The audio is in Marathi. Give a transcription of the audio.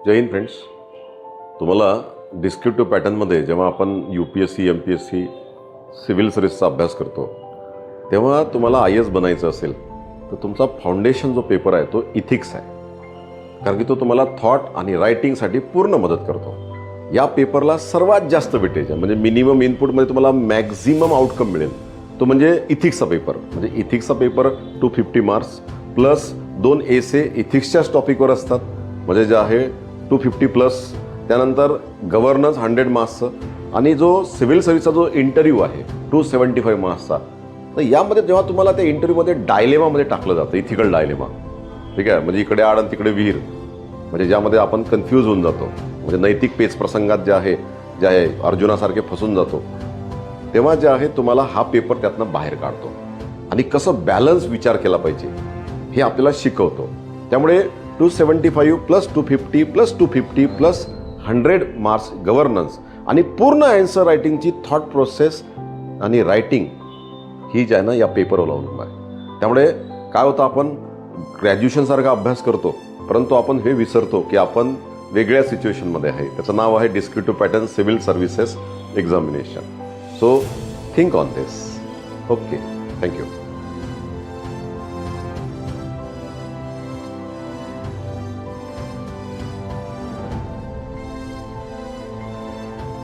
जय हिंद फ्रेंड्स. तुम्हाला डिस्क्रिप्टिव्ह पॅटर्नमध्ये जेव्हा आपण UPSC MPSC सिव्हिल सर्व्हिसचा अभ्यास करतो तेव्हा तुम्हाला IAS बनायचं असेल तर तुमचा फाउंडेशन जो पेपर आहे तो इथिक्स आहे. कारण की तो तुम्हाला थॉट आणि रायटिंगसाठी पूर्ण मदत करतो. या पेपरला सर्वात जास्त वेटेज आहे, म्हणजे मिनिमम इनपुटमध्ये तुम्हाला मॅक्झिमम आउटकम मिळेल तो म्हणजे इथिक्सचा पेपर. म्हणजे इथिक्सचा पेपर 250 मार्क्स प्लस 2 एसे इथिक्सच्याच टॉपिकवर असतात, म्हणजे जे आहे 250 प्लस. त्यानंतर गव्हर्नन्स 100 मार्क्सचं आणि जो सिव्हिल सर्व्हिसचा जो इंटरव्ह्यू आहे 275 मार्क्सचा. तर यामध्ये जेव्हा तुम्हाला त्या इंटरव्ह्यूमध्ये डायलेमामध्ये टाकलं जातं, इथिकल डायलेमा, ठीक आहे, म्हणजे इकडे आड आणि तिकडे विहीर, म्हणजे ज्यामध्ये आपण कन्फ्यूज होऊन जातो, म्हणजे नैतिक पेच प्रसंगात जे आहे अर्जुनासारखे फसून जातो, तेव्हा जे आहे तुम्हाला हा पेपर त्यातनं बाहेर काढतो आणि कसं बॅलन्स विचार केला पाहिजे हे आपल्याला शिकवतो. त्यामुळे 275 plus 250 plus 250 plus 100 marks governance आणि पूर्ण आन्सर रायटिंगची थॉट प्रोसेस आणि रायटिंग ही जी आहे ना या पेपरवर अवलंबून आहे. त्यामुळे काय होतं, आपण ग्रॅज्युएशनसारखा अभ्यास करतो परंतु आपण हे विसरतो की आपण वेगळ्या सिच्युएशनमध्ये आहे. त्याचं नाव आहे descriptive pattern civil services examination. So think on this. Okay, thank you.